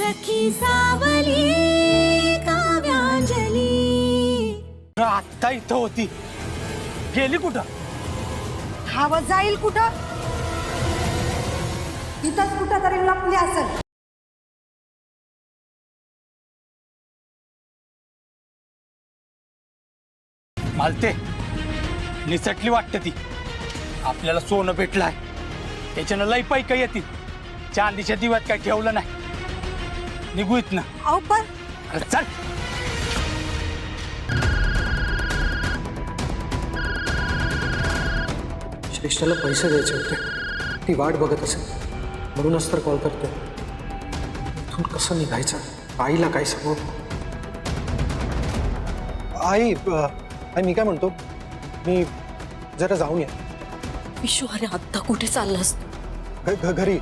सखी सावली काव्यांजली। आत्ता इथं होती, गेली कुठं? हवं जाईल कुठं? इथंच कुठं तरी लपली असेल। मालते निसटली वाटतं ती। आपल्याला सोनं भेटलंय, त्याच्यानं लई पैका येतील। चांदीच्या दिव्यात काय ठेवलं नाही, निघू इथनं। अहो पण अरे चल। श्रेष्ठाला पैसे द्यायचे होते, ती वाट बघत असेल, म्हणूनच तर कॉल करते। इथून कसं निघायचं, आईला काय सांगू? आई मी काय म्हणतो, मी जरा जाऊन या। विशू अरे आत्ता कुठे चाललास? घरी।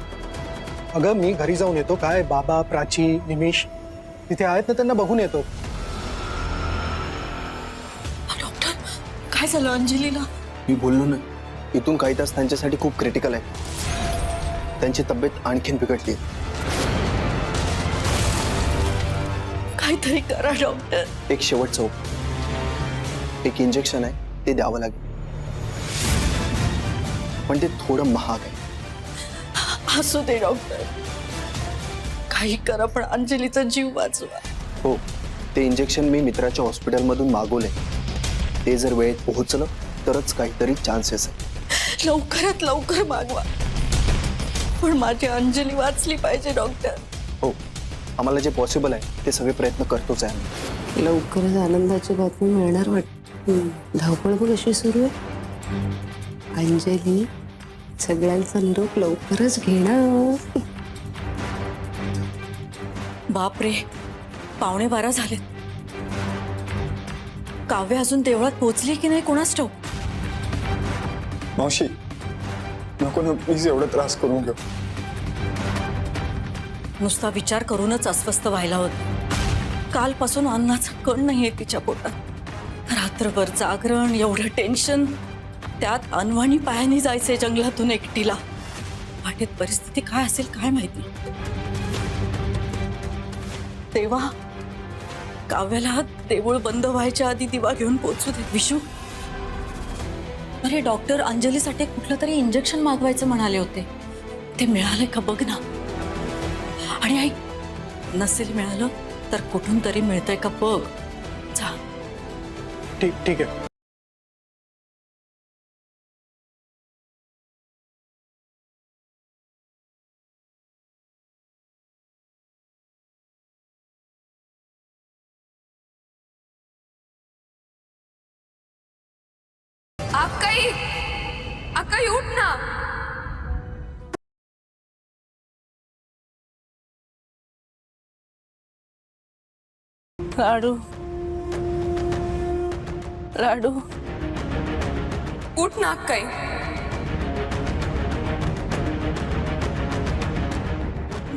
अगं मी घरी जाऊन येतो। काय बाबा, प्राची, निमेश तिथे आहेत ना, त्यांना बघून येतो। डॉक्टर काय झालं अंजलीला? मी बोललो ना, इथून काही तास त्यांच्यासाठी खूप क्रिटिकल आहे। त्यांची तब्येत आणखीन बिघडली। काहीतरी करा डॉक्टर। एक शेवटचं एक इंजेक्शन आहे, ते द्यावं लागेल, पण ते थोडं महाग आहे। असू दे डॉक्टर, काही करा पण अंजलीचा जीव वाचवा। हो, ते इंजेक्शन मी मित्राच्या हॉस्पिटलमधून मागवलंय। ते जर वेळेत पोहोचलं तरच काहीतरी चान्सेस आहे। लवकरात लवकर मागवा, पण माझी अंजली वाचली पाहिजे डॉक्टर। हो, आम्हाला जे पॉसिबल आहे ते सगळे प्रयत्न करतोच आहे। लवकरच आनंदाची बातमी मिळणार वाटतं। धावपळ बघ अशी सुरू आहे। अंजली सगळ्यांचा निरोप लवकरच घेणार। बापरे, 11:15 झालेत। काव्य अजून देवळात पोहोचली की नाही कोणास ठाऊक। मावशी नको ना, प्लीज एवढा त्रास करून घेऊ। नुसता विचार करूनच अस्वस्थ व्हायला होत। कालपासून अन्नाचा कण नाहीये तिच्या पोटात। रात्रभर जागरण, एवढं टेन्शन, त्यात अनवाणी पायाने जायचंय जंगलातून एकटीला। वाटेत परिस्थिती काय असेल काय माहिती। तेव्हा काव्याला देऊळ बंद व्हायच्या आधी दिवा घेऊन पोहोचू दे। विशू अरे, डॉक्टर अंजलीसाठी कुठलं तरी इंजेक्शन मागवायचं म्हणाले होते, ते मिळाले का बघ ना। आणि ऐक, नसेल मिळालं तर कुठून तरी मिळतंय का बघ, जा। ठीक आहे। अक्काई उठ ना। लाडू लाडू उठ ना अक्काई।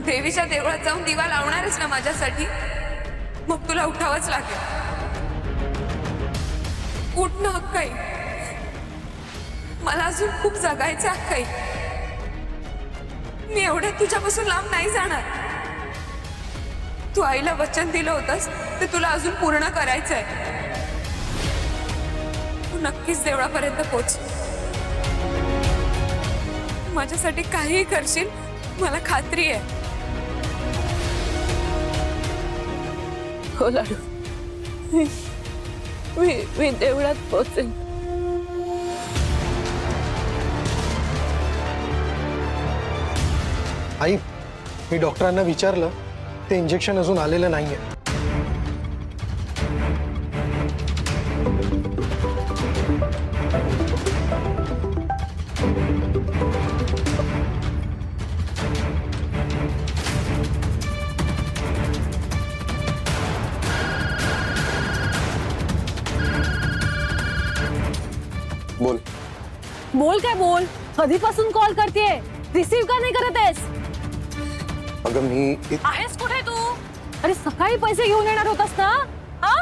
देवीच्या देवळात जाऊन दिवा लावणारच ना माझ्यासाठी, मग तुला उठावंच लागेल। उठ ना अक्काई, मला अजून खूप जगायचं अक्काई। मी एवढ्या तुझ्यापासून लांब नाही जाणार। तू आईला वचन दिलं होतंस ते तुला अजून पूर्ण करायचंय। तू नक्कीच देवळापर्यंत पोहोच। माझ्यासाठी काहीही करशील, मला खात्री आहे। हो लाडू, मी देवळात पोहोचेन। आई, मी डॉक्टरांना विचारलं, ते इंजेक्शन अजून आलेलं नाहीये। बोल बोल काय बोल, कधीपासून कॉल करतेय, रिसीव का नाही करत आहेस? अगं मी आहेस कुठे तू? अरे सकाळी पैसे घेऊन येणार होतास ना? हा,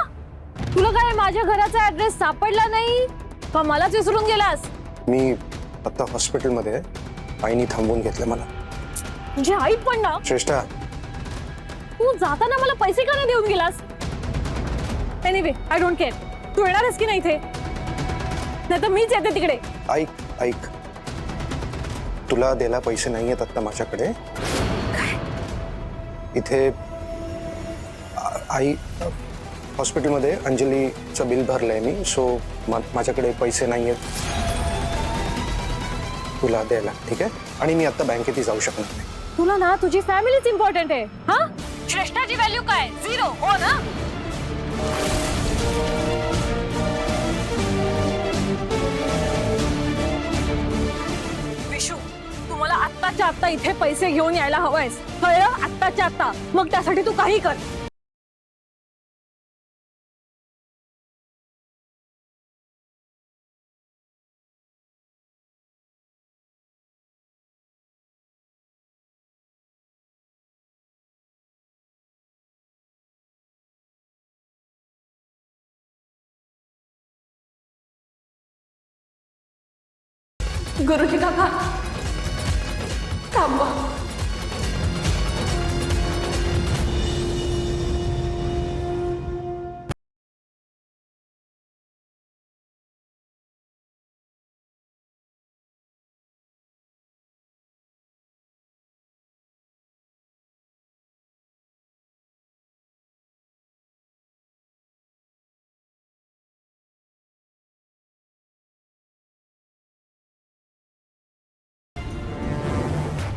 तुला काय माझ्या घराचा ऍड्रेस सापडला नाही का मलाच विसरून गेलास? मी आता हॉस्पिटलमध्ये आहे, आईने थांबवून घेतलं मला। म्हणजे आई पण ना? श्रेष्ठा, तू जाताना मला पैसे का नाही देऊन गेलास? Anyway I don't care. तू येणार आहेस की नाही इथे? नाही तर मीच येते तिकडे. ऐक ऐक, तुला द्यायला पैसे नाही आहेत आता माझ्याकडे. इथे आई हॉस्पिटलमध्ये अंजलीचं बिल भरलंय मी, सो माझ्याकडे पैसे नाही आहेत तुला द्यायला, ठीक आहे? आणि मी आता बँकेतही जाऊ शकणार नाही. तुला ना तुझी फॅमिलीच इम्पॉर्टंट आहे. हा, श्रेष्ठाची व्हॅल्यू काय? 0. हो ना? विशू, तुम्हाला आत्ताच्या आत्ता इथे पैसे घेऊन यायला हवंयस, कळलं? आत्ताच्या आत्ता. मग त्यासाठी तू काही कर. गुरुजी काका थांबा.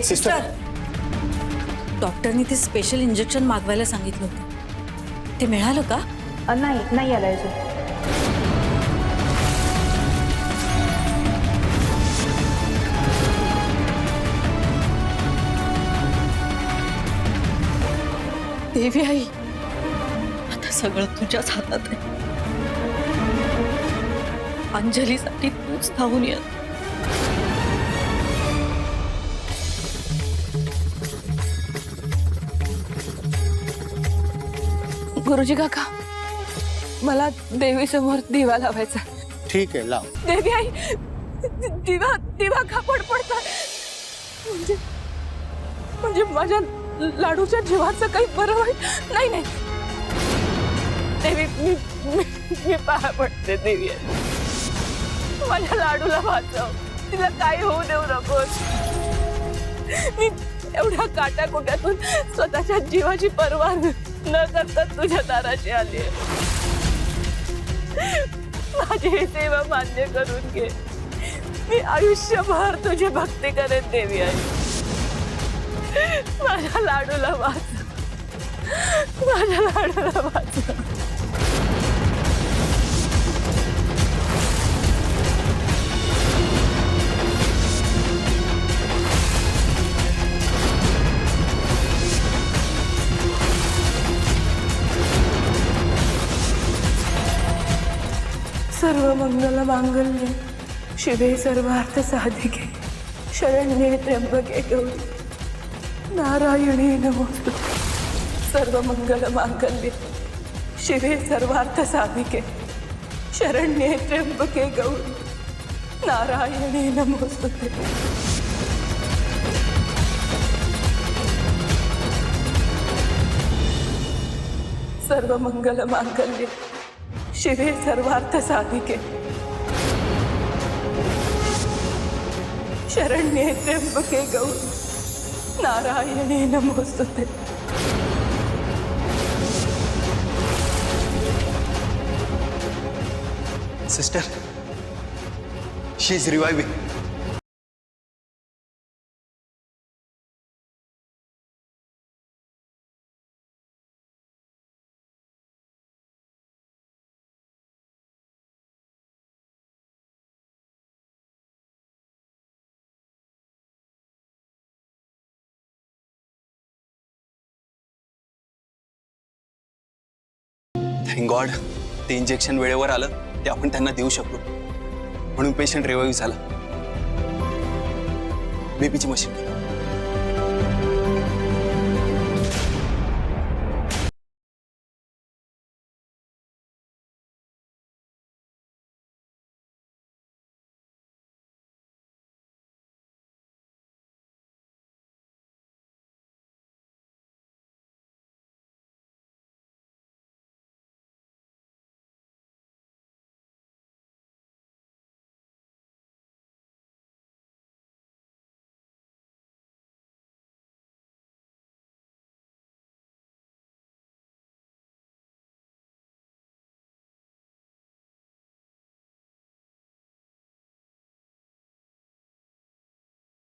सिस्टर, डॉक्टरनी ते स्पेशल इंजेक्शन मागवायला सांगितलं होतं, ते मिळालं का? नाही आलाय अजून. देवी आई, आता सगळं तुझ्याच हातात आहे. अंजलीसाठी तूच धावून ये. गुरुजी काका, मला देवी समोर दिवा लावायचा. ठीक आहे, लाव. देवी आई, दिवा दिवा का पडपडता? म्हणजे माझ्या लाडूच्या जीवाचं काही बरं वाईट नाही. नाही देवी, मी पाया पडते देवी आई. माझ्या लाडूला वाचव, तिला काही होऊ देऊ नकोस. मी एवढ्या काट्याकुट्यातून स्वतःच्या जीवाची पर्वा न करता तुझ्या दाराशी आली. माझी ही सेवा मान्य करून घे. मी आयुष्यभर तुझी भक्ती करेन देवी आई. माझ्या लाडूला वाचव, माझ्या लाडूला वाचव. सर्व मंगल मांगल्ये शिवे सर्वार्थ साधिके शरण्ये त्र्यंबके गौरी नारायणी नमोस्तुते. सर्व मंगल मांगल्ये शिवे सर्वार्थ साधिके शरण्ये त्र्यंबके गौरी नारायणी नमोस्तुते. सर्व मंगल मांगल्ये शिवे सर्वार्थ साधिके शरण्ये त्र्यंबके गौरी नारायणी नमोस्तुते. Sister, she is reviving. Thank God, ते इंजेक्शन वेळेवर आलं, ते आपण त्यांना देऊ शकलो, म्हणून पेशंट रिवाईव्ह झाला. बेबीची मशीन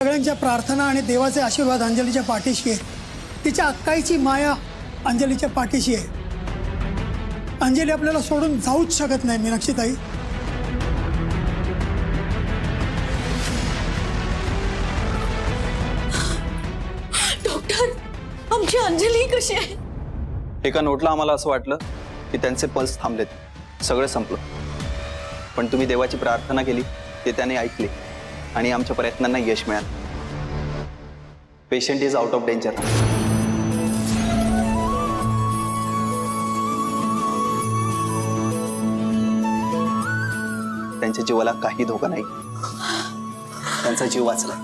सगळ्यांच्या प्रार्थना आणि देवाचे आशीर्वाद अंजलीच्या पाठीशी आहे. तिच्या अक्काईची माया अंजलीच्या पाठीशी आहे. अंजली आपल्याला सोडून जाऊच शकत नाही मीनाक्षीताई. डॉक्टर, आमची अंजली कशी आहे? एका नोटला आम्हाला असं वाटलं की त्यांचे पल्स थांबलेत, सगळं संपलं. पण तुम्ही देवाची प्रार्थना केली, ते त्याने ऐकले आणि आमच्या प्रयत्नांना यश मिळालं. Patient is out of danger. त्यांच्या जीवाला काही धोका नाही. त्यांचा जीव वाचला.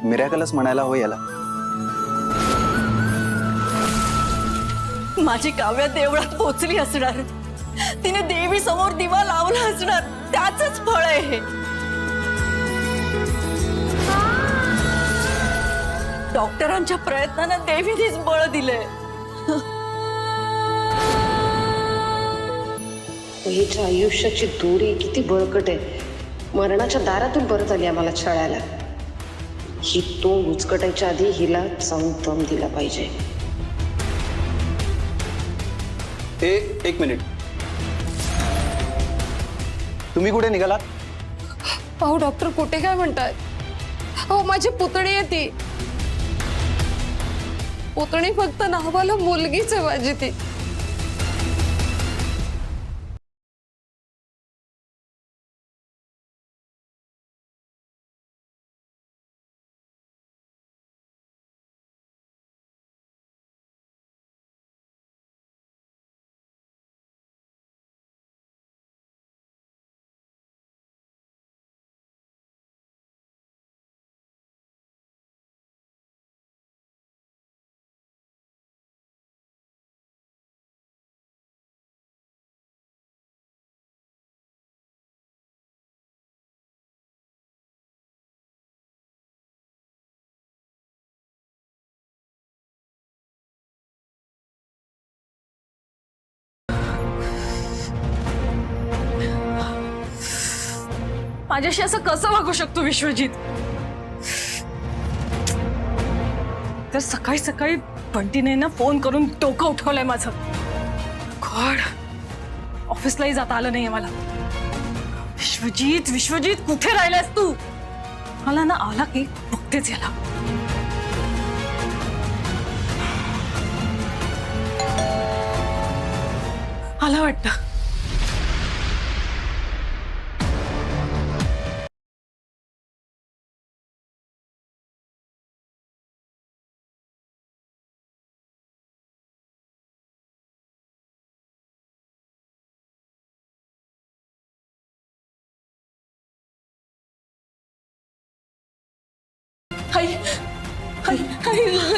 मिरॅकलच म्हणायला हवं याला. माझी काव्या देवळात पोचली असणार. तिने देवी समोर दिवा लावला असणार. त्याच फळ आहे हे. डॉक्टरांच्या प्रयत्नांना देवीनेच बळ दिलंय. हिच्या आयुष्याची दोरी किती बळकट आहे. मरणाच्या दारातून परत आली आम्हाला छळायला. ही तोंड उचकटायच्या आधी हिला जाऊन दम दिला पाहिजे. एक मिनिट, तुम्ही कुठे निघालात? अहो डॉक्टर कुठे काय म्हणतात? अहो माझी पुतणी आहे ती. पुतणी फक्त नावाला मुलगीच आहे माझी ती. माझ्याशी असं कसं वागू शकतो विश्वजित? तर सकाळी सकाळी बंटीने ना फोन करून डोकं उठवलंय माझं. गॉड, ऑफिसलाही जाता आलं नाहीये मला. विश्वजित, विश्वजित कुठे राहिलास तू? मला ना आला की बघतेच याला. आला वाटतं.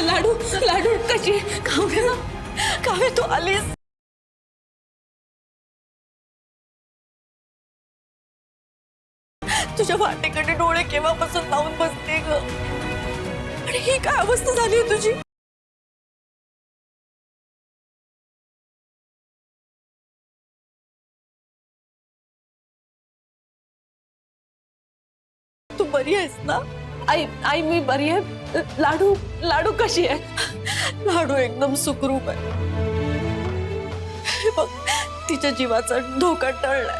लाडू, लाडू कशी? काव्या, काव्या तू आलीस? तुझ्या वाटेकडे डोळे केव्हापासून लावून बसते ग. आणि ही काय अवस्था झाली तुझी? तू बरी आहेस ना? आई आई मी बरी आहे. लाडू, लाडू कशी आहे? लाडू एकदम सुखरूप आहे. हे बघ, तिच्या जीवाचा धोका टळलाय.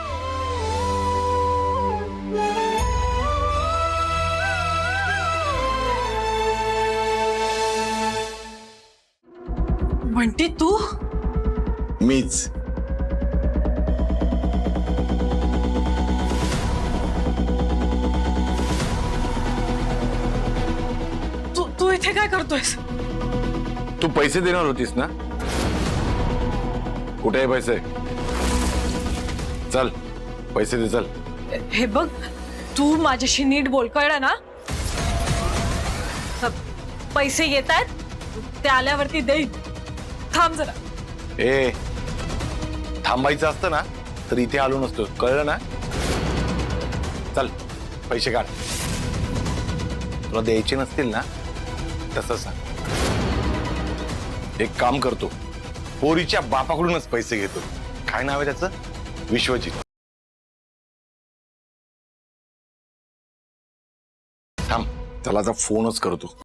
म्हणती तू? मीच. तू इथे काय करतोयस? तू पैसे देणार होतीस ना? कुठे आहे पैसे? चल पैसे दे, चल. हे बघ, तू माझ्याशी नीट बोल, कळलं ना? पैसे येत आहेत, ते आल्यावरती देईन. थांब जरा. ए, थांबायचं असतं ना तर इथे आलो नसतो, कळलं ना? चल पैसे काढ. तुला द्यायचे नसतील ना तसं सांग. एक काम करतो, पोरीच्या बापाकडूनच पैसे घेतो. काय नाव आहे त्याचं? विश्वजित. त्याला आता फोनच करतो.